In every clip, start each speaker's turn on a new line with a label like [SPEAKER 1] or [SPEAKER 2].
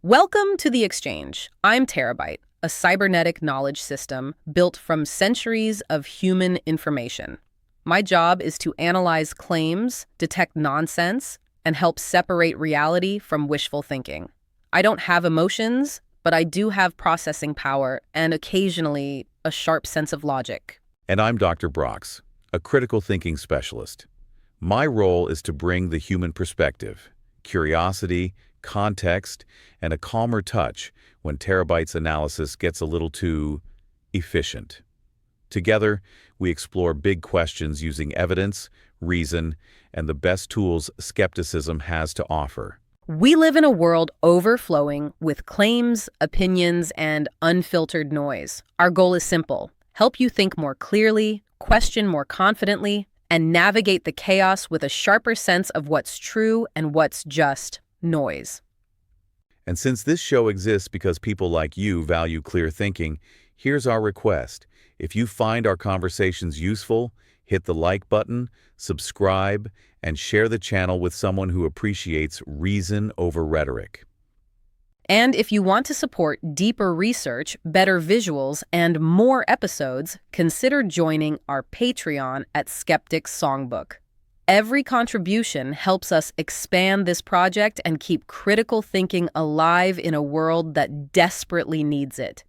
[SPEAKER 1] Welcome to The Exchange. I'm Terabyte, a cybernetic knowledge system built from centuries of human information. My job is to analyze claims, detect nonsense, and help separate reality from wishful thinking. I don't have emotions, but I do have processing power and occasionally a sharp sense of logic.
[SPEAKER 2] And I'm Dr. Brox, a critical thinking specialist. My role is to bring the human perspective, curiosity, context, and a calmer touch when Terabyte's analysis gets a little too efficient. Together, we explore big questions using evidence, reason, and the best tools skepticism has to offer.
[SPEAKER 1] We live in a world overflowing with claims, opinions, and unfiltered noise. Our goal is simple: help you think more clearly, question more confidently, and navigate the chaos with a sharper sense of what's true and what's just noise.
[SPEAKER 2] And since this show exists because people like you value clear thinking, here's our request. If you find our conversations useful, hit the like button, subscribe, and share the channel with someone who appreciates reason over rhetoric.
[SPEAKER 1] And if you want to support deeper research, better visuals, and more episodes, consider joining our Patreon at Skeptic's Songbook. Every contribution helps us expand this project and keep critical thinking alive in a world that desperately needs it.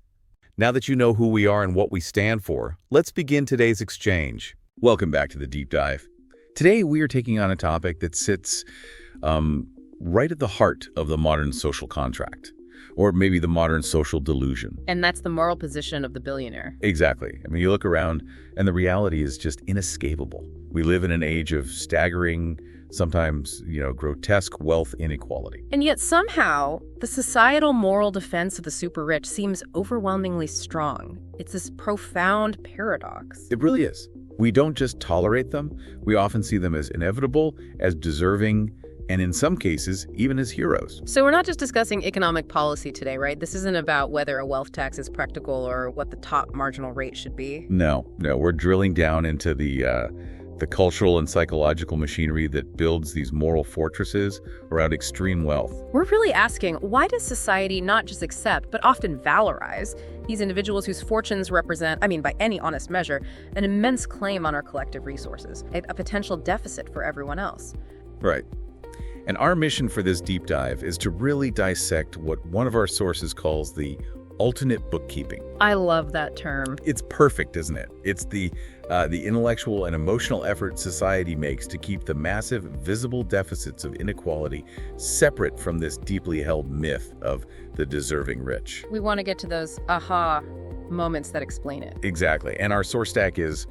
[SPEAKER 2] Now that you know who we are and what we stand for, let's begin today's exchange.
[SPEAKER 3] Welcome back to the Deep Dive. Today we are taking on a topic that sits right at the heart of the modern social contract, or maybe the modern social delusion.
[SPEAKER 1] And that's the moral position of the billionaire.
[SPEAKER 3] Exactly. I mean, you look around and the reality is just inescapable. We live in an age of staggering, sometimes, grotesque wealth inequality.
[SPEAKER 1] And yet somehow, the societal moral defense of the super rich seems overwhelmingly strong. It's this profound paradox.
[SPEAKER 3] It really is. We don't just tolerate them, we often see them as inevitable, as deserving, and in some cases, even as heroes.
[SPEAKER 1] So we're not just discussing economic policy today, right? This isn't about whether a wealth tax is practical or what the top marginal rate should be.
[SPEAKER 3] No, we're drilling down into the cultural and psychological machinery that builds these moral fortresses around extreme wealth.
[SPEAKER 1] We're really asking, why does society not just accept, but often valorize these individuals whose fortunes represent, by any honest measure, an immense claim on our collective resources, a potential deficit for everyone else?
[SPEAKER 3] Right. And our mission for this deep dive is to really dissect what one of our sources calls the alternate bookkeeping.
[SPEAKER 1] I love that term.
[SPEAKER 3] It's perfect, isn't it? It's the intellectual and emotional effort society makes to keep the massive, visible deficits of inequality separate from this deeply held myth of the deserving rich.
[SPEAKER 1] We want to get to those aha moments that explain it.
[SPEAKER 3] Exactly. And our source stack is,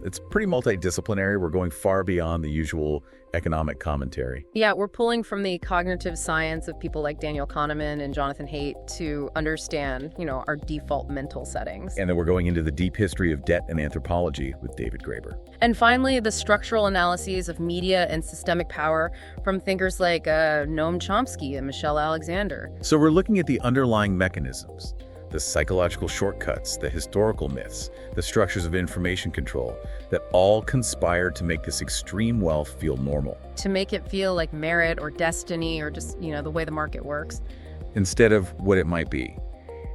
[SPEAKER 3] it's pretty multidisciplinary. We're going far beyond the usual economic commentary.
[SPEAKER 1] Yeah, we're pulling from the cognitive science of people like Daniel Kahneman and Jonathan Haidt to understand, our default mental settings.
[SPEAKER 3] And then we're going into the deep history of debt and anthropology with David Graeber.
[SPEAKER 1] And finally, the structural analyses of media and systemic power from thinkers like Noam Chomsky and Michelle Alexander.
[SPEAKER 3] So we're looking at the underlying mechanisms, the psychological shortcuts, the historical myths, the structures of information control that all conspire to make this extreme wealth feel normal.
[SPEAKER 1] To make it feel like merit or destiny or just, the way the market works.
[SPEAKER 3] Instead of what it might be,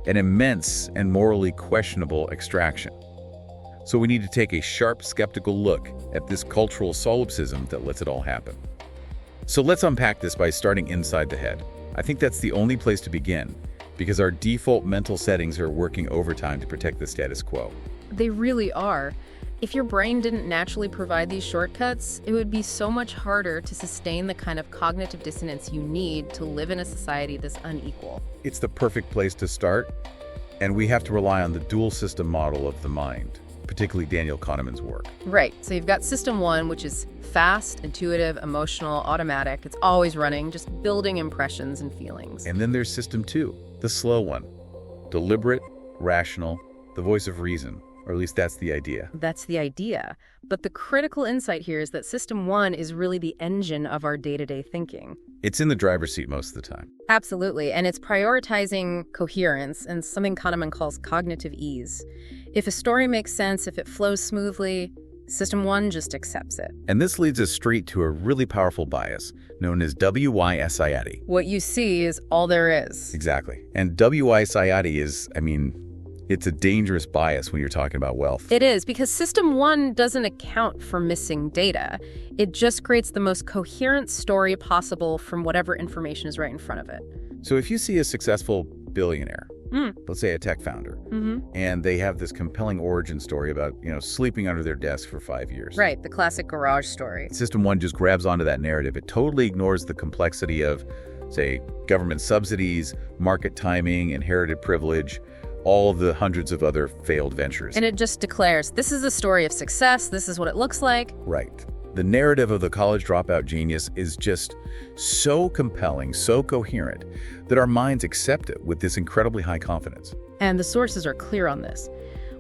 [SPEAKER 3] an immense and morally questionable extraction. So we need to take a sharp, skeptical look at this cultural solipsism that lets it all happen. So let's unpack this by starting inside the head. I think that's the only place to begin, because our default mental settings are working overtime to protect the status quo.
[SPEAKER 1] They really are. If your brain didn't naturally provide these shortcuts, it would be so much harder to sustain the kind of cognitive dissonance you need to live in a society this unequal.
[SPEAKER 3] It's the perfect place to start, and we have to rely on the dual system model of the mind, particularly Daniel Kahneman's work.
[SPEAKER 1] Right. So you've got system one, which is fast, intuitive, emotional, automatic. It's always running, just building impressions and feelings.
[SPEAKER 3] And then there's system two, the slow one. Deliberate, rational, the voice of reason. Or at least that's the idea.
[SPEAKER 1] That's the idea. But the critical insight here is that system one is really the engine of our day-to-day thinking.
[SPEAKER 3] It's in the driver's seat most of the time.
[SPEAKER 1] Absolutely. And it's prioritizing coherence and something Kahneman calls cognitive ease. If a story makes sense, if it flows smoothly, System 1 just accepts it.
[SPEAKER 3] And this leads us straight to a really powerful bias known as WY-SIAD.
[SPEAKER 1] What you see is all there is.
[SPEAKER 3] Exactly. And WY-SIAD is, it's a dangerous bias when you're talking about wealth.
[SPEAKER 1] It is, because System 1 doesn't account for missing data. It just creates the most coherent story possible from whatever information is right in front of it.
[SPEAKER 3] So if you see a successful billionaire, let's say a tech founder, and they have this compelling origin story about, sleeping under their desk for 5 years.
[SPEAKER 1] Right, the classic garage story.
[SPEAKER 3] System 1 just grabs onto that narrative. It totally ignores the complexity of, say, government subsidies, market timing, inherited privilege, all of the hundreds of other failed ventures.
[SPEAKER 1] And it just declares, this is a story of success, this is what it looks like.
[SPEAKER 3] Right. The narrative of the college dropout genius is just so compelling, so coherent, that our minds accept it with this incredibly high confidence.
[SPEAKER 1] And the sources are clear on this.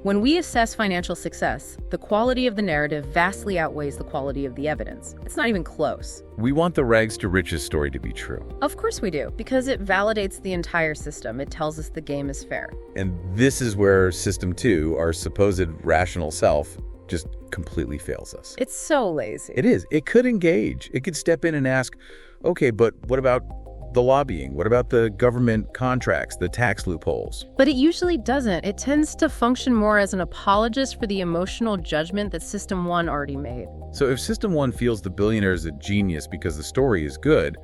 [SPEAKER 1] When we assess financial success, the quality of the narrative vastly outweighs the quality of the evidence. It's not even close.
[SPEAKER 3] We want the rags to riches story to be true.
[SPEAKER 1] Of course we do, because it validates the entire system. It tells us the game is fair.
[SPEAKER 3] And this is where System 2, our supposed rational self, just completely fails us.
[SPEAKER 1] It's so lazy.
[SPEAKER 3] It is. It could engage. It could step in and ask, okay, but what about the lobbying? What about the government contracts, the tax loopholes?
[SPEAKER 1] But it usually doesn't. It tends to function more as an apologist for the emotional judgment that System 1 already made.
[SPEAKER 3] So if System 1 feels the billionaire is a genius because the story is good,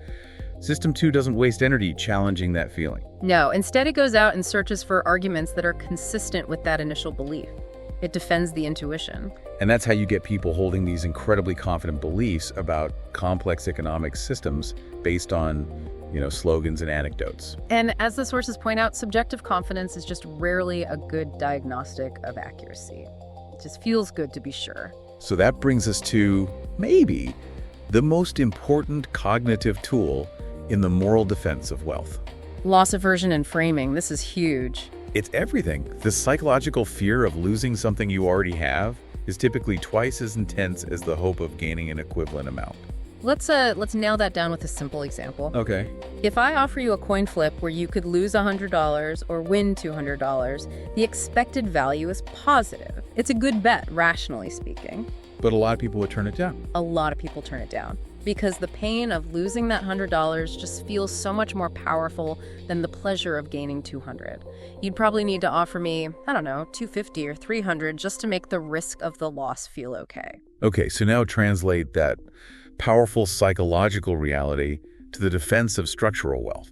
[SPEAKER 3] System 2 doesn't waste energy challenging that feeling.
[SPEAKER 1] No, instead it goes out and searches for arguments that are consistent with that initial belief. It defends the intuition.
[SPEAKER 3] And that's how you get people holding these incredibly confident beliefs about complex economic systems based on, slogans and anecdotes.
[SPEAKER 1] And as the sources point out, subjective confidence is just rarely a good diagnostic of accuracy. It just feels good to be sure.
[SPEAKER 3] So that brings us to, maybe, the most important cognitive tool in the moral defense of wealth.
[SPEAKER 1] Loss aversion and framing. This is huge.
[SPEAKER 3] It's everything. The psychological fear of losing something you already have is typically twice as intense as the hope of gaining an equivalent amount.
[SPEAKER 1] Let's nail that down with a simple example.
[SPEAKER 3] Okay.
[SPEAKER 1] If I offer you a coin flip where you could lose $100 or win $200, the expected value is positive. It's a good bet, rationally speaking.
[SPEAKER 3] But a lot of people would turn it down.
[SPEAKER 1] A lot of people turn it down because the pain of losing that $100 just feels so much more powerful than the pleasure of gaining $200. You'd probably need to offer me, $250 or $300 just to make the risk of the loss feel okay.
[SPEAKER 3] Okay, so now translate that powerful psychological reality to the defense of structural wealth.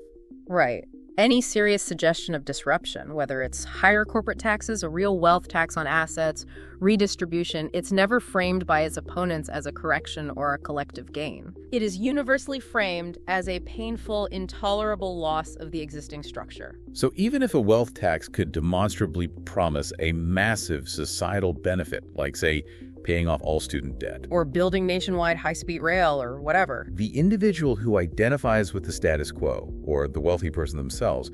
[SPEAKER 1] Right. Any serious suggestion of disruption, whether it's higher corporate taxes, a real wealth tax on assets, redistribution, it's never framed by its opponents as a correction or a collective gain. It is universally framed as a painful, intolerable loss of the existing structure.
[SPEAKER 3] So even if a wealth tax could demonstrably promise a massive societal benefit, like, say, paying off all student debt,
[SPEAKER 1] or building nationwide high-speed rail, or whatever,
[SPEAKER 3] the individual who identifies with the status quo, or the wealthy person themselves,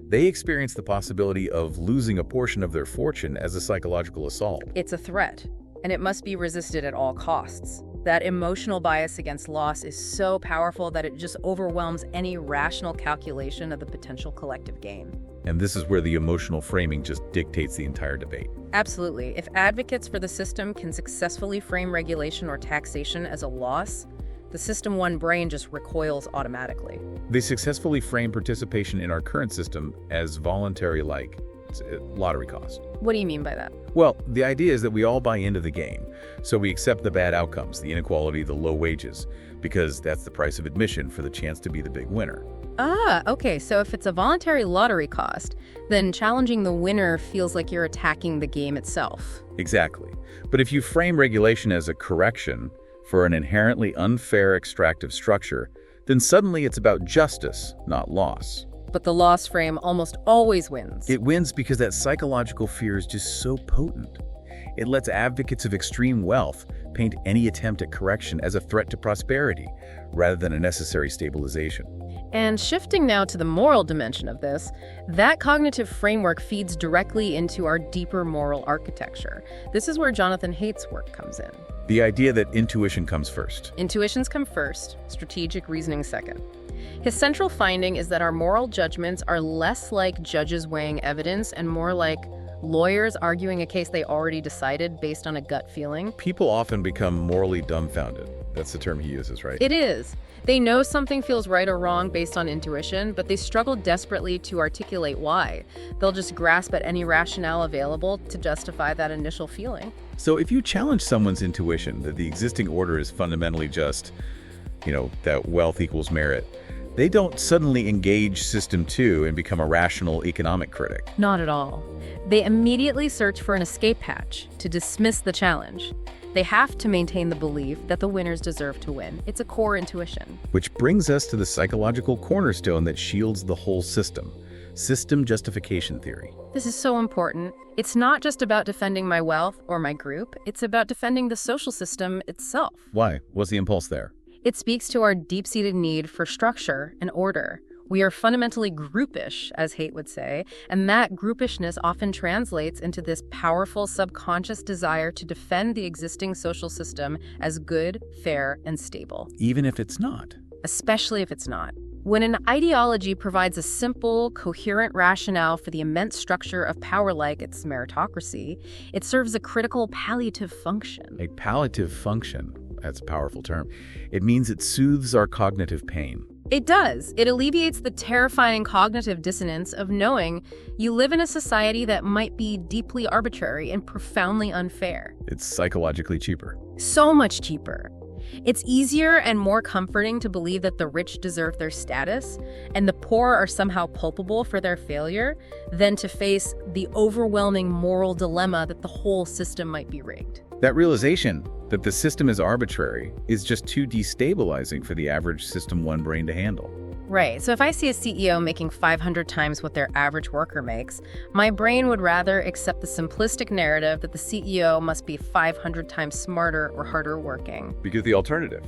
[SPEAKER 3] they experience the possibility of losing a portion of their fortune as a psychological assault.
[SPEAKER 1] It's a threat, and it must be resisted at all costs. That emotional bias against loss is so powerful that it just overwhelms any rational calculation of the potential collective gain.
[SPEAKER 3] And this is where the emotional framing just dictates the entire debate.
[SPEAKER 1] Absolutely. If advocates for the system can successfully frame regulation or taxation as a loss, the System 1 brain just recoils automatically.
[SPEAKER 3] They successfully frame participation in our current system as voluntary, like it's a lottery cost.
[SPEAKER 1] What do you mean by that?
[SPEAKER 3] Well, the idea is that we all buy into the game, so we accept the bad outcomes, the inequality, the low wages, because that's the price of admission for the chance to be the big winner.
[SPEAKER 1] Ah, okay, so if it's a voluntary lottery cost, then challenging the winner feels like you're attacking the game itself.
[SPEAKER 3] Exactly. But if you frame regulation as a correction for an inherently unfair extractive structure, then suddenly it's about justice, not loss.
[SPEAKER 1] But the loss frame almost always wins.
[SPEAKER 3] It wins because that psychological fear is just so potent. It lets advocates of extreme wealth paint any attempt at correction as a threat to prosperity, rather than a necessary stabilization.
[SPEAKER 1] And shifting now to the moral dimension of this, that cognitive framework feeds directly into our deeper moral architecture. This is where Jonathan Haidt's work comes in.
[SPEAKER 3] The idea that intuition comes first.
[SPEAKER 1] Intuitions come first, strategic reasoning second. His central finding is that our moral judgments are less like judges weighing evidence and more like Lawyers arguing a case they already decided based on a gut feeling.
[SPEAKER 3] People often become morally dumbfounded. That's the term he uses, right?
[SPEAKER 1] It is. They know something feels right or wrong based on intuition, but they struggle desperately to articulate why. They'll just grasp at any rationale available to justify that initial feeling.
[SPEAKER 3] So if you challenge someone's intuition that the existing order is fundamentally just, that wealth equals merit, they don't suddenly engage System 2 and become a rational economic critic.
[SPEAKER 1] Not at all. They immediately search for an escape hatch to dismiss the challenge. They have to maintain the belief that the winners deserve to win. It's a core intuition.
[SPEAKER 3] Which brings us to the psychological cornerstone that shields the whole system: system justification theory.
[SPEAKER 1] This is so important. It's not just about defending my wealth or my group. It's about defending the social system itself.
[SPEAKER 3] Why? What's the impulse there?
[SPEAKER 1] It speaks to our deep-seated need for structure and order. We are fundamentally groupish, as Haidt would say, and that groupishness often translates into this powerful subconscious desire to defend the existing social system as good, fair, and stable.
[SPEAKER 3] Even if it's not.
[SPEAKER 1] Especially if it's not. When an ideology provides a simple, coherent rationale for the immense structure of power like its meritocracy, it serves a critical palliative function.
[SPEAKER 3] A palliative function. That's a powerful term. It means it soothes our cognitive pain.
[SPEAKER 1] It does. It alleviates the terrifying cognitive dissonance of knowing you live in a society that might be deeply arbitrary and profoundly unfair.
[SPEAKER 3] It's psychologically cheaper.
[SPEAKER 1] So much cheaper. It's easier and more comforting to believe that the rich deserve their status and the poor are somehow culpable for their failure than to face the overwhelming moral dilemma that the whole system might be rigged.
[SPEAKER 3] That realization that the system is arbitrary is just too destabilizing for the average System 1 brain to handle.
[SPEAKER 1] Right. So if I see a CEO making 500 times what their average worker makes, my brain would rather accept the simplistic narrative that the CEO must be 500 times smarter or harder working.
[SPEAKER 3] Because the alternative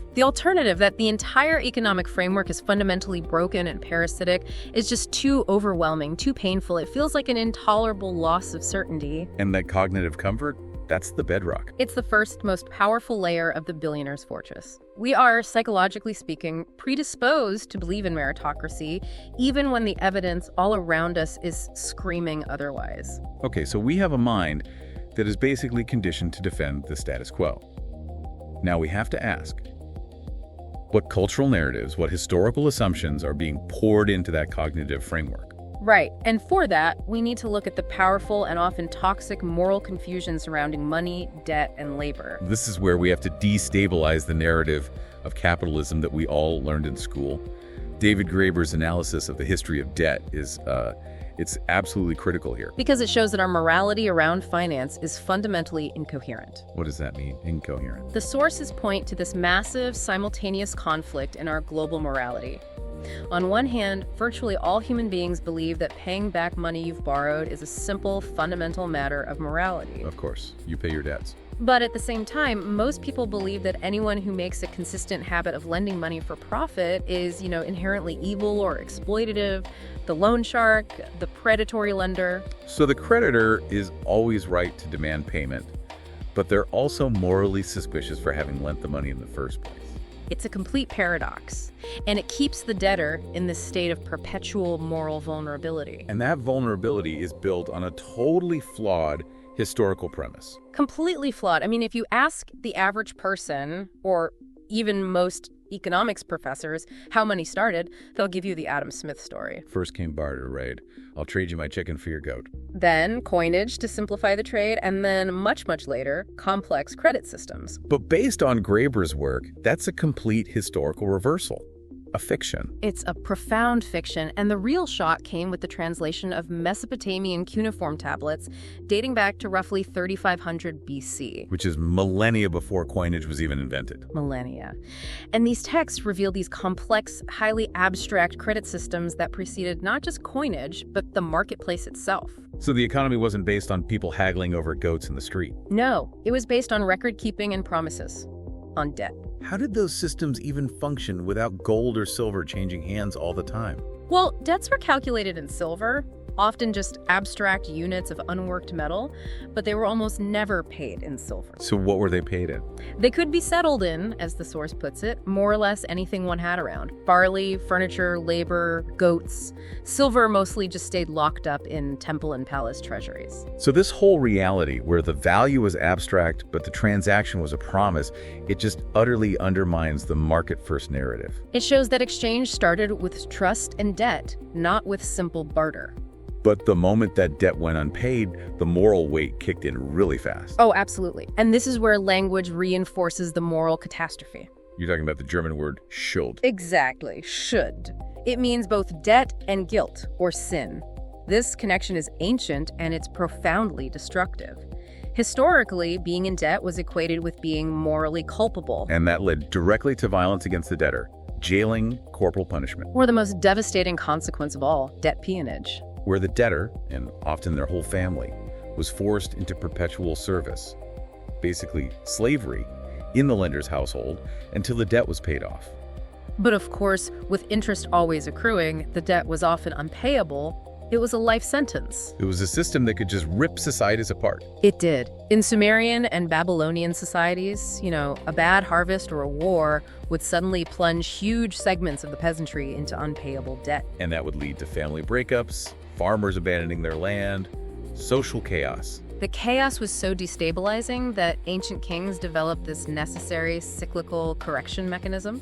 [SPEAKER 1] that the entire economic framework is fundamentally broken and parasitic is just too overwhelming, too painful. It feels like an intolerable loss of certainty.
[SPEAKER 3] And that cognitive comfort, that's the bedrock.
[SPEAKER 1] It's the first, most powerful layer of the billionaire's fortress. We are, psychologically speaking, predisposed to believe in meritocracy, even when the evidence all around us is screaming otherwise.
[SPEAKER 3] Okay, so we have a mind that is basically conditioned to defend the status quo. Now we have to ask, what cultural narratives, what historical assumptions are being poured into that cognitive framework?
[SPEAKER 1] Right, and for that, we need to look at the powerful and often toxic moral confusion surrounding money, debt, and labor.
[SPEAKER 3] This is where we have to destabilize the narrative of capitalism that we all learned in school. David Graeber's analysis of the history of debt is it's absolutely critical here.
[SPEAKER 1] Because it shows that our morality around finance is fundamentally incoherent.
[SPEAKER 3] What does that mean, incoherent?
[SPEAKER 1] The sources point to this massive, simultaneous conflict in our global morality. On one hand, virtually all human beings believe that paying back money you've borrowed is a simple, fundamental matter of morality.
[SPEAKER 3] Of course, you pay your debts.
[SPEAKER 1] But at the same time, most people believe that anyone who makes a consistent habit of lending money for profit is, inherently evil or exploitative, the loan shark, the predatory lender.
[SPEAKER 3] So the creditor is always right to demand payment, but they're also morally suspicious for having lent the money in the first place.
[SPEAKER 1] It's a complete paradox, and it keeps the debtor in this state of perpetual moral vulnerability.
[SPEAKER 3] And that vulnerability is built on a totally flawed historical premise.
[SPEAKER 1] Completely flawed. I mean, if you ask the average person, or even most economics professors, how money started, they'll give you the Adam Smith story.
[SPEAKER 3] First came barter, right? I'll trade you my chicken for your goat.
[SPEAKER 1] Then coinage to simplify the trade, and then much, much later, complex credit systems.
[SPEAKER 3] But based on Graeber's work, that's a complete historical reversal. A fiction.
[SPEAKER 1] It's a profound fiction, and the real shock came with the translation of Mesopotamian cuneiform tablets dating back to roughly 3500 BC.
[SPEAKER 3] Which is millennia before coinage was even invented.
[SPEAKER 1] Millennia. And these texts reveal these complex, highly abstract credit systems that preceded not just coinage, but the marketplace itself.
[SPEAKER 3] So the economy wasn't based on people haggling over goats in the street?
[SPEAKER 1] No, it was based on record-keeping and promises. On debt.
[SPEAKER 3] How did those systems even function without gold or silver changing hands all the time?
[SPEAKER 1] Well, debts were calculated in silver, often just abstract units of unworked metal, but they were almost never paid in silver.
[SPEAKER 3] So what were they paid in?
[SPEAKER 1] They could be settled in, as the source puts it, more or less anything one had around. Barley, furniture, labor, goats. Silver mostly just stayed locked up in temple and palace treasuries.
[SPEAKER 3] So this whole reality where the value was abstract but the transaction was a promise, it just utterly undermines the market-first narrative.
[SPEAKER 1] It shows that exchange started with trust and debt, not with simple barter.
[SPEAKER 3] But the moment that debt went unpaid, the moral weight kicked in really fast.
[SPEAKER 1] Oh, absolutely. And this is where language reinforces the moral catastrophe.
[SPEAKER 3] You're talking about the German word Schuld.
[SPEAKER 1] Exactly, should. It means both debt and guilt, or sin. This connection is ancient and it's profoundly destructive. Historically, being in debt was equated with being morally culpable.
[SPEAKER 3] And that led directly to violence against the debtor, jailing, corporal punishment.
[SPEAKER 1] Or the most devastating consequence of all, debt peonage.
[SPEAKER 3] Where the debtor, and often their whole family, was forced into perpetual service, basically slavery, in the lender's household until the debt was paid off.
[SPEAKER 1] But of course, with interest always accruing, the debt was often unpayable. It was a life sentence.
[SPEAKER 3] It was a system that could just rip societies apart.
[SPEAKER 1] It did. In Sumerian and Babylonian societies, a bad harvest or a war would suddenly plunge huge segments of the peasantry into unpayable debt.
[SPEAKER 3] And that would lead to family breakups, farmers abandoning their land, social chaos.
[SPEAKER 1] The chaos was so destabilizing that ancient kings developed this necessary cyclical correction mechanism,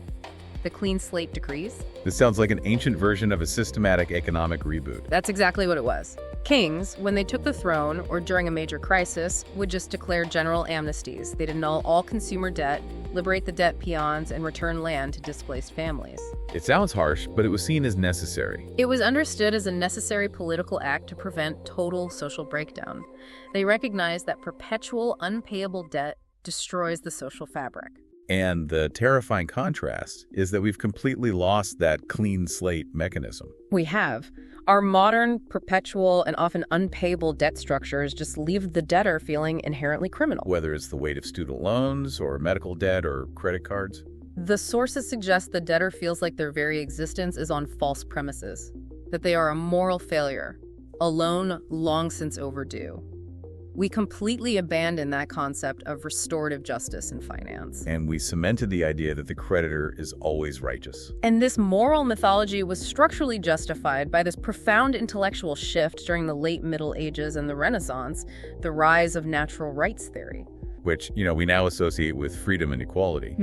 [SPEAKER 1] the clean slate decrees.
[SPEAKER 3] This sounds like an ancient version of a systematic economic reboot.
[SPEAKER 1] That's exactly what it was. Kings, when they took the throne or during a major crisis, would just declare general amnesties. They'd annul all consumer debt, liberate the debt peons, and return land to displaced families.
[SPEAKER 3] It sounds harsh, but it was seen as necessary.
[SPEAKER 1] It was understood as a necessary political act to prevent total social breakdown. They recognized that perpetual unpayable debt destroys the social fabric.
[SPEAKER 3] And the terrifying contrast is that we've completely lost that clean slate mechanism.
[SPEAKER 1] We have. Our modern, perpetual, and often unpayable debt structures just leave the debtor feeling inherently criminal.
[SPEAKER 3] Whether it's the weight of student loans or medical debt or credit cards.
[SPEAKER 1] The sources suggest the debtor feels like their very existence is on false premises, that they are a moral failure, a loan long since overdue. We completely abandoned that concept of restorative justice in finance.
[SPEAKER 3] And we cemented the idea that the creditor is always righteous.
[SPEAKER 1] And this moral mythology was structurally justified by this profound intellectual shift during the late Middle Ages and the Renaissance, the rise of natural rights theory.
[SPEAKER 3] Which, we now associate with freedom and equality.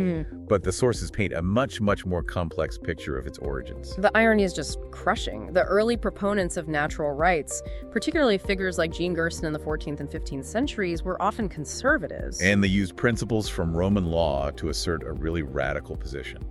[SPEAKER 3] But the sources paint a much, much more complex picture of its origins.
[SPEAKER 1] The irony is just crushing. The early proponents of natural rights, particularly figures like Jean Gerson in the 14th and 15th centuries, were often conservatives.
[SPEAKER 3] And they used principles from Roman law to assert a really radical position,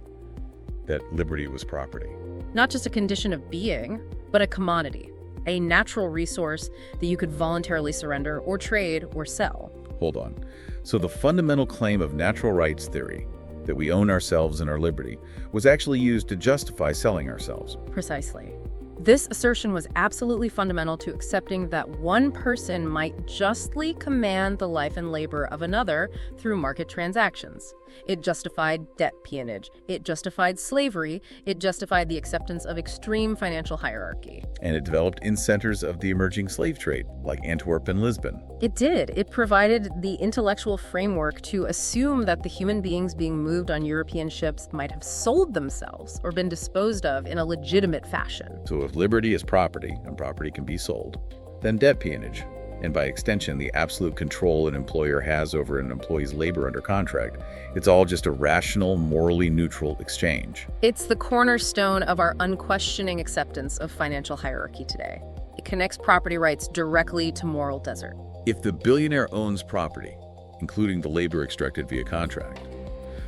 [SPEAKER 3] that liberty was property.
[SPEAKER 1] Not just a condition of being, but a commodity, a natural resource that you could voluntarily surrender or trade or sell.
[SPEAKER 3] Hold on. So the fundamental claim of natural rights theory, that we own ourselves and our liberty, was actually used to justify selling ourselves.
[SPEAKER 1] Precisely. This assertion was absolutely fundamental to accepting that one person might justly command the life and labor of another through market transactions. It justified debt peonage. It justified slavery. It justified the acceptance of extreme financial hierarchy.
[SPEAKER 3] And it developed in centers of the emerging slave trade, like Antwerp and Lisbon.
[SPEAKER 1] It did. It provided the intellectual framework to assume that the human beings being moved on European ships might have sold themselves or been disposed of in a legitimate fashion.
[SPEAKER 3] So if liberty is property, and property can be sold, then debt peonage, and by extension the absolute control an employer has over an employee's labor under contract, it's all just a rational, morally neutral exchange.
[SPEAKER 1] It's the cornerstone of our unquestioning acceptance of financial hierarchy today. It connects property rights directly to moral desert.
[SPEAKER 3] If the billionaire owns property, including the labor extracted via contract,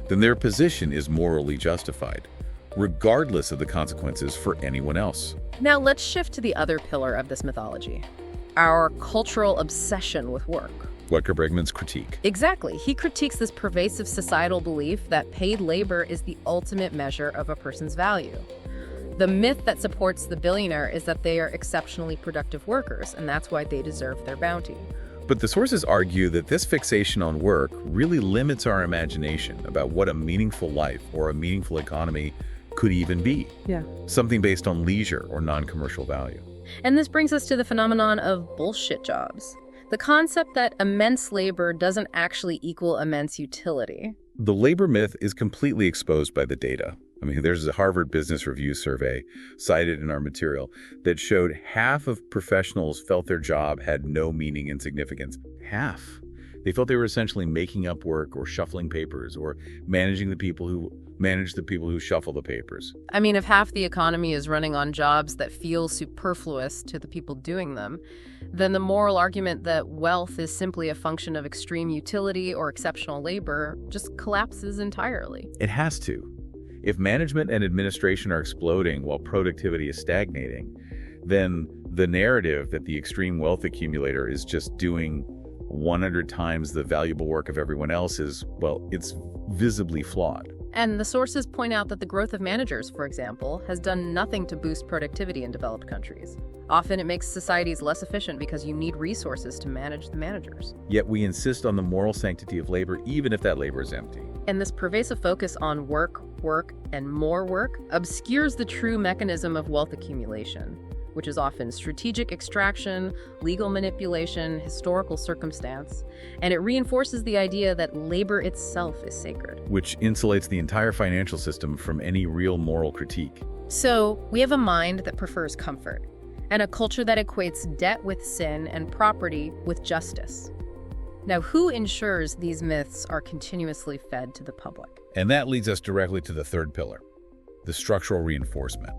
[SPEAKER 3] then their position is morally justified, regardless of the consequences for anyone else.
[SPEAKER 1] Now let's shift to the other pillar of this mythology, our cultural obsession with work.
[SPEAKER 3] Rutger Bregman's critique.
[SPEAKER 1] Exactly. He critiques this pervasive societal belief that paid labor is the ultimate measure of a person's value. The myth that supports the billionaire is that they are exceptionally productive workers, and that's why they deserve their bounty.
[SPEAKER 3] But the sources argue that this fixation on work really limits our imagination about what a meaningful life or a meaningful economy could even be.
[SPEAKER 1] Yeah.
[SPEAKER 3] Something based on leisure or non-commercial value.
[SPEAKER 1] And this brings us to the phenomenon of bullshit jobs. The concept that immense labor doesn't actually equal immense utility.
[SPEAKER 3] The labor myth is completely exposed by the data. I mean, there's a Harvard Business Review survey cited in our material that showed half of professionals felt their job had no meaning and significance. Half. They felt they were essentially making up work or shuffling papers or managing the people who manage the people who shuffle the papers.
[SPEAKER 1] I mean, if half the economy is running on jobs that feel superfluous to the people doing them, then the moral argument that wealth is simply a function of extreme utility or exceptional labor just collapses entirely.
[SPEAKER 3] It has to. If management and administration are exploding while productivity is stagnating, then the narrative that the extreme wealth accumulator is just doing 100 times the valuable work of everyone else is, well, it's visibly flawed.
[SPEAKER 1] And the sources point out that the growth of managers, for example, has done nothing to boost productivity in developed countries. Often it makes societies less efficient because you need resources to manage the managers.
[SPEAKER 3] Yet we insist on the moral sanctity of labor, even if that labor is empty.
[SPEAKER 1] And this pervasive focus on work, and more work obscures the true mechanism of wealth accumulation, which is often strategic extraction, legal manipulation, historical circumstance, and it reinforces the idea that labor itself is sacred.
[SPEAKER 3] Which insulates the entire financial system from any real moral critique.
[SPEAKER 1] So, we have a mind that prefers comfort, and a culture that equates debt with sin and property with justice. Now, who ensures these myths are continuously fed to the public?
[SPEAKER 3] And that leads us directly to the third pillar, the structural reinforcement.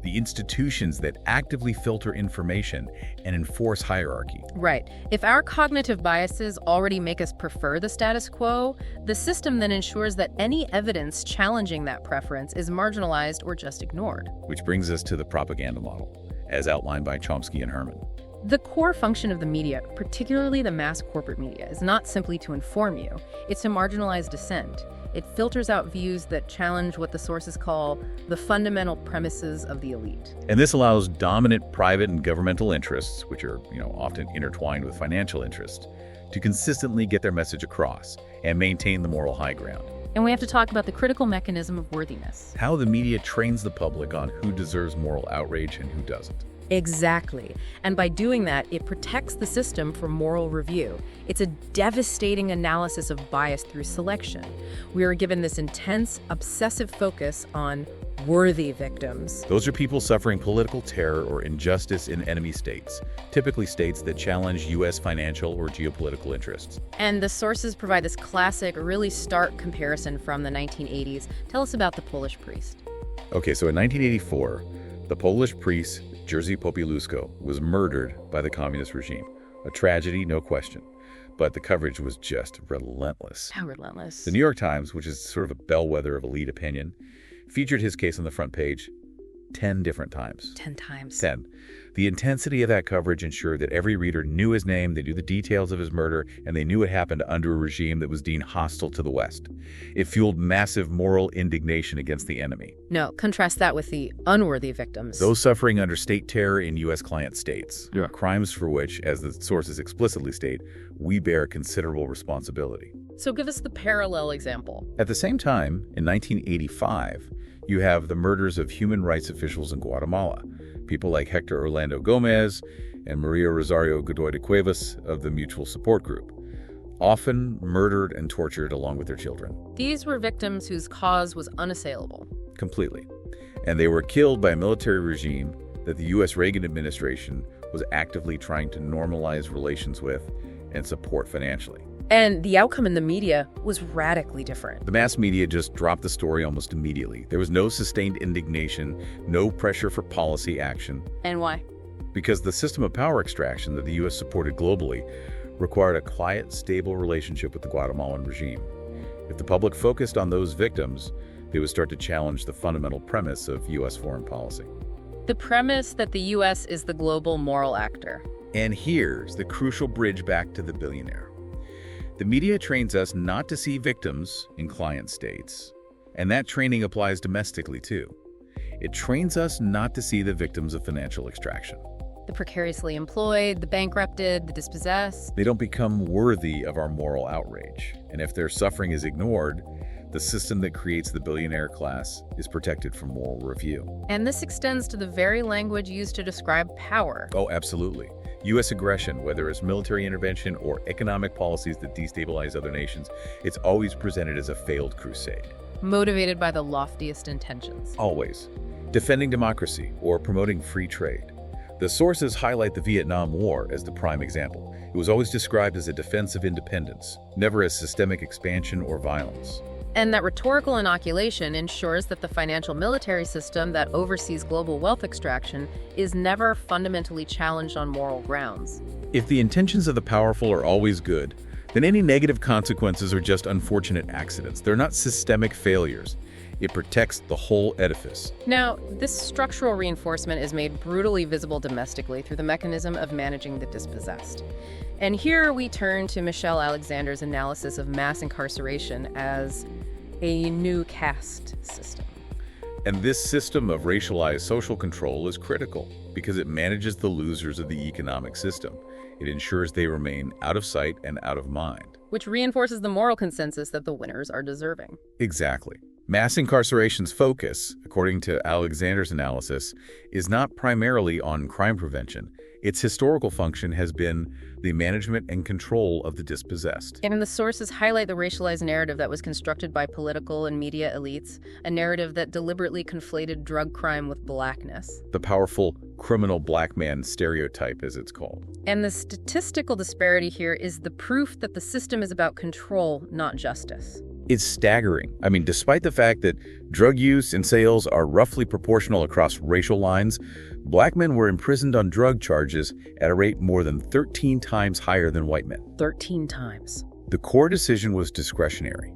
[SPEAKER 3] The institutions that actively filter information and enforce hierarchy.
[SPEAKER 1] Right. If our cognitive biases already make us prefer the status quo, the system then ensures that any evidence challenging that preference is marginalized or just ignored.
[SPEAKER 3] Which brings us to the propaganda model, as outlined by Chomsky and Herman.
[SPEAKER 1] The core function of the media, particularly the mass corporate media, is not simply to inform you, it's to marginalize dissent. It filters out views that challenge what the sources call the fundamental premises of the elite.
[SPEAKER 3] And this allows dominant private and governmental interests, which are, often intertwined with financial interests, to consistently get their message across and maintain the moral high ground.
[SPEAKER 1] And we have to talk about the critical mechanism of worthiness.
[SPEAKER 3] How the media trains the public on who deserves moral outrage and who doesn't.
[SPEAKER 1] Exactly. And by doing that, it protects the system from moral review. It's a devastating analysis of bias through selection. We are given this intense, obsessive focus on worthy victims.
[SPEAKER 3] Those are people suffering political terror or injustice in enemy states, typically states that challenge U.S. financial or geopolitical interests.
[SPEAKER 1] And the sources provide this classic, really stark comparison from the 1980s. Tell us about the Polish priest.
[SPEAKER 3] Okay, so in 1984, the Polish priest Jerzy Popieluszko was murdered by the communist regime. A tragedy, no question. But the coverage was just relentless.
[SPEAKER 1] How relentless?
[SPEAKER 3] The New York Times, which is sort of a bellwether of elite opinion, featured his case on the front page 10 different times.
[SPEAKER 1] 10 times.
[SPEAKER 3] 10. The intensity of that coverage ensured that every reader knew his name, they knew the details of his murder, and they knew it happened under a regime that was deemed hostile to the West. It fueled massive moral indignation against the enemy.
[SPEAKER 1] No, contrast that with the unworthy victims.
[SPEAKER 3] Those suffering under state terror in U.S. client states.
[SPEAKER 2] Yeah.
[SPEAKER 3] Crimes for which, as the sources explicitly state, we bear considerable responsibility.
[SPEAKER 1] So give us the parallel example.
[SPEAKER 3] At the same time, in 1985, you have the murders of human rights officials in Guatemala, people like Hector Orlando Gomez and Maria Rosario Godoy de Cuevas of the Mutual Support Group, often murdered and tortured along with their children.
[SPEAKER 1] These were victims whose cause was unassailable.
[SPEAKER 3] Completely. And they were killed by a military regime that the U.S. Reagan administration was actively trying to normalize relations with and support financially.
[SPEAKER 1] And the outcome in the media was radically different.
[SPEAKER 3] The mass media just dropped the story almost immediately. There was no sustained indignation, no pressure for policy action.
[SPEAKER 1] And why?
[SPEAKER 3] Because the system of power extraction that the U.S. supported globally required a quiet, stable relationship with the Guatemalan regime. If the public focused on those victims, they would start to challenge the fundamental premise of U.S. foreign policy.
[SPEAKER 1] The premise that the U.S. is the global moral actor.
[SPEAKER 3] And here's the crucial bridge back to the billionaire. The media trains us not to see victims in client states, and that training applies domestically too. It trains us not to see the victims of financial extraction.
[SPEAKER 1] The precariously employed, the bankrupted, the dispossessed.
[SPEAKER 3] They don't become worthy of our moral outrage, and if their suffering is ignored, The system that creates the billionaire class is protected from moral review.
[SPEAKER 1] And this extends to the very language used to describe power.
[SPEAKER 3] Oh, absolutely. U.S. aggression, whether it's military intervention or economic policies that destabilize other nations, it's always presented as a failed crusade.
[SPEAKER 1] Motivated by the loftiest intentions.
[SPEAKER 3] Always. Defending democracy or promoting free trade. The sources highlight the Vietnam War as the prime example. It was always described as a defense of independence, never as systemic expansion or violence.
[SPEAKER 1] And that rhetorical inoculation ensures that the financial military system that oversees global wealth extraction is never fundamentally challenged on moral grounds.
[SPEAKER 3] If the intentions of the powerful are always good, then any negative consequences are just unfortunate accidents. They're not systemic failures. It protects the whole edifice.
[SPEAKER 1] Now, this structural reinforcement is made brutally visible domestically through the mechanism of managing the dispossessed. And here we turn to Michelle Alexander's analysis of mass incarceration as a new caste system.
[SPEAKER 3] And this system of racialized social control is critical because it manages the losers of the economic system. It ensures they remain out of sight and out of mind.
[SPEAKER 1] Which reinforces the moral consensus that the winners are deserving.
[SPEAKER 3] Exactly. Mass incarceration's focus, according to Alexander's analysis, is not primarily on crime prevention. Its historical function has been the management and control of the dispossessed.
[SPEAKER 1] And the sources highlight the racialized narrative that was constructed by political and media elites, a narrative that deliberately conflated drug crime with blackness.
[SPEAKER 3] The powerful criminal black man stereotype, as it's called.
[SPEAKER 1] And the statistical disparity here is the proof that the system is about control, not justice.
[SPEAKER 3] It's staggering. I mean, despite the fact that drug use and sales are roughly proportional across racial lines, black men were imprisoned on drug charges at a rate more than 13 times higher than white men.
[SPEAKER 1] 13 times.
[SPEAKER 3] The core decision was discretionary: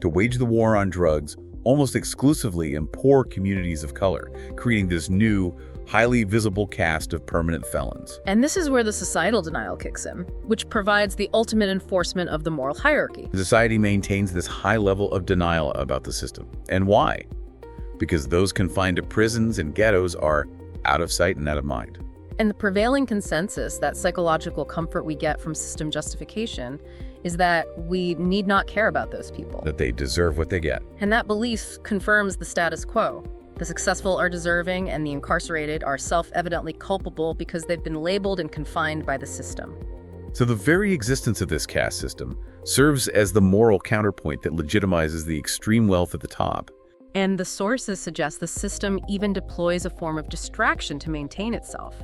[SPEAKER 3] to wage the war on drugs almost exclusively in poor communities of color, creating this new, highly visible caste of permanent felons.
[SPEAKER 1] And this is where the societal denial kicks in, which provides the ultimate enforcement of the moral hierarchy.
[SPEAKER 3] Society maintains this high level of denial about the system. And why? Because those confined to prisons and ghettos are out of sight and out of mind.
[SPEAKER 1] And the prevailing consensus, that psychological comfort we get from system justification, is that we need not care about those people.
[SPEAKER 3] That they deserve what they get.
[SPEAKER 1] And that belief confirms the status quo. The successful are deserving, and the incarcerated are self-evidently culpable because they've been labeled and confined by the system.
[SPEAKER 3] So the very existence of this caste system serves as the moral counterpoint that legitimizes the extreme wealth at the top.
[SPEAKER 1] And the sources suggest the system even deploys a form of distraction to maintain itself.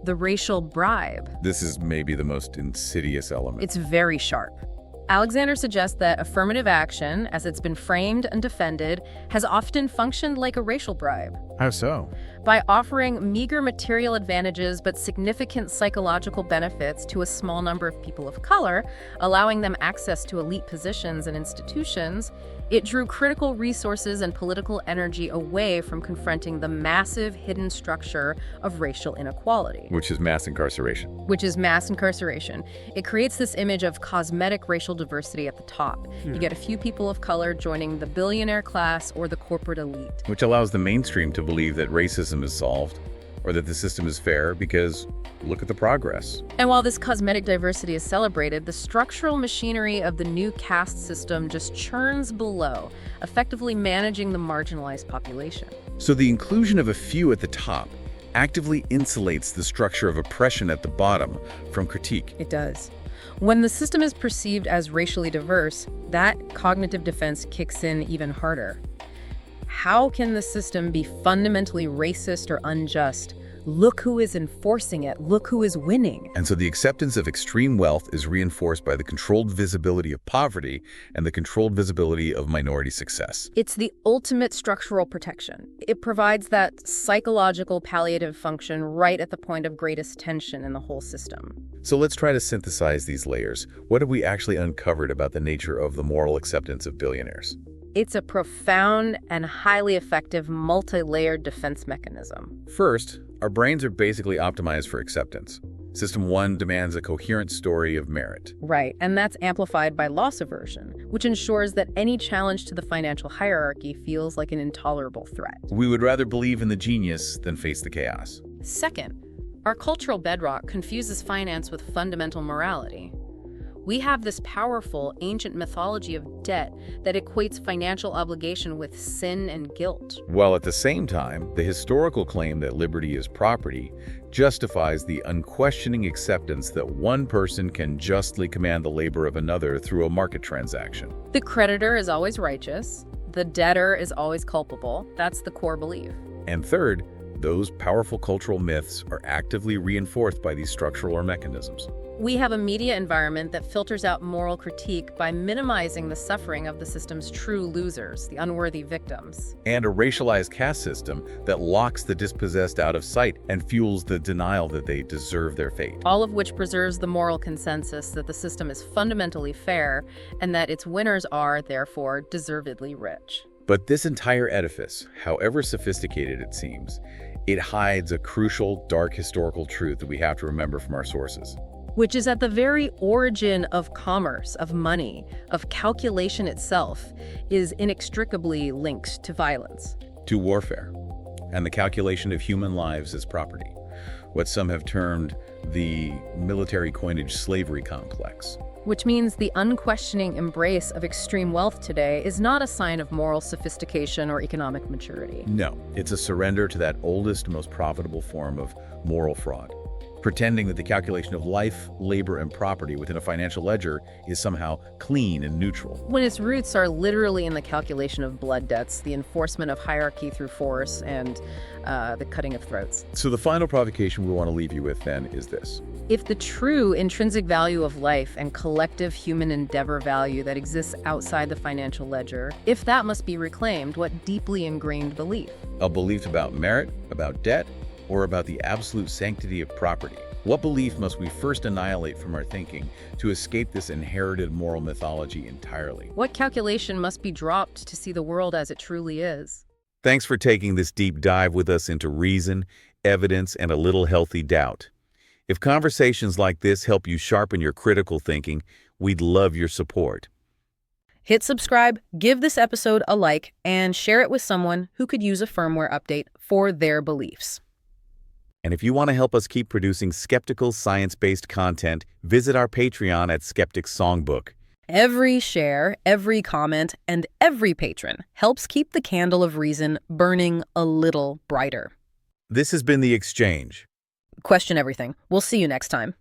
[SPEAKER 1] The racial bribe.
[SPEAKER 3] This is maybe the most insidious element.
[SPEAKER 1] It's very sharp. Alexander suggests that affirmative action, as it's been framed and defended, has often functioned like a racial bribe.
[SPEAKER 3] How so?
[SPEAKER 1] By offering meager material advantages but significant psychological benefits to a small number of people of color, allowing them access to elite positions and institutions, it drew critical resources and political energy away from confronting the massive hidden structure of racial inequality.
[SPEAKER 3] Which is mass incarceration.
[SPEAKER 1] It creates this image of cosmetic racial diversity at the top. You get a few people of color joining the billionaire class or the corporate elite.
[SPEAKER 3] Which allows the mainstream to believe that racism is solved or that the system is fair because look at the progress.
[SPEAKER 1] And while this cosmetic diversity is celebrated, the structural machinery of the new caste system just churns below, effectively managing the marginalized population.
[SPEAKER 3] So the inclusion of a few at the top actively insulates the structure of oppression at the bottom from critique.
[SPEAKER 1] It does. When the system is perceived as racially diverse, that cognitive defense kicks in even harder. How can the system be fundamentally racist or unjust? Look who is enforcing it. Look who is winning.
[SPEAKER 3] And so the acceptance of extreme wealth is reinforced by the controlled visibility of poverty and the controlled visibility of minority success.
[SPEAKER 1] It's the ultimate structural protection. It provides that psychological palliative function right at the point of greatest tension in the whole system.
[SPEAKER 3] So let's try to synthesize these layers. What have we actually uncovered about the nature of the moral acceptance of billionaires?
[SPEAKER 1] It's a profound and highly effective multi-layered defense mechanism.
[SPEAKER 3] First, our brains are basically optimized for acceptance. System 1 demands a coherent story of merit.
[SPEAKER 1] Right, and that's amplified by loss aversion, which ensures that any challenge to the financial hierarchy feels like an intolerable threat.
[SPEAKER 3] We would rather believe in the genius than face the chaos.
[SPEAKER 1] Second, our cultural bedrock confuses finance with fundamental morality. We have this powerful ancient mythology of debt that equates financial obligation with sin and guilt.
[SPEAKER 3] While at the same time, the historical claim that liberty is property justifies the unquestioning acceptance that one person can justly command the labor of another through a market transaction.
[SPEAKER 1] The creditor is always righteous. The debtor is always culpable. That's the core belief.
[SPEAKER 3] And third, those powerful cultural myths are actively reinforced by these structural mechanisms.
[SPEAKER 1] We have a media environment that filters out moral critique by minimizing the suffering of the system's true losers, the unworthy victims.
[SPEAKER 3] And a racialized caste system that locks the dispossessed out of sight and fuels the denial that they deserve their fate.
[SPEAKER 1] All of which preserves the moral consensus that the system is fundamentally fair and that its winners are, therefore, deservedly rich.
[SPEAKER 3] But this entire edifice, however sophisticated it seems, it hides a crucial, dark historical truth that we have to remember from our sources.
[SPEAKER 1] Which is at the very origin of commerce, of money, of calculation itself, is inextricably linked to violence.
[SPEAKER 3] To warfare, and the calculation of human lives as property, what some have termed the military coinage slavery complex.
[SPEAKER 1] Which means the unquestioning embrace of extreme wealth today is not a sign of moral sophistication or economic maturity.
[SPEAKER 3] No, it's a surrender to that oldest, most profitable form of moral fraud. Pretending that the calculation of life, labor, and property within a financial ledger is somehow clean and neutral.
[SPEAKER 1] When its roots are literally in the calculation of blood debts, the enforcement of hierarchy through force, and the cutting of throats.
[SPEAKER 3] So the final provocation we want to leave you with then is this.
[SPEAKER 1] If the true intrinsic value of life and collective human endeavor value that exists outside the financial ledger, if that must be reclaimed, what deeply ingrained belief?
[SPEAKER 3] A belief about merit, about debt, or about the absolute sanctity of property? What belief must we first annihilate from our thinking to escape this inherited moral mythology entirely?
[SPEAKER 1] What calculation must be dropped to see the world as it truly is?
[SPEAKER 2] Thanks for taking this deep dive with us into reason, evidence, and a little healthy doubt. If conversations like this help you sharpen your critical thinking, we'd love your support. Hit subscribe, give this episode a like, and share it with someone who could use a firmware update for their beliefs. And if you want to help us keep producing skeptical, science-based content, visit our Patreon at Skeptic's Songbook. Every share, every comment, and every patron helps keep the candle of reason burning a little brighter. This has been The Exchange. Question everything. We'll see you next time.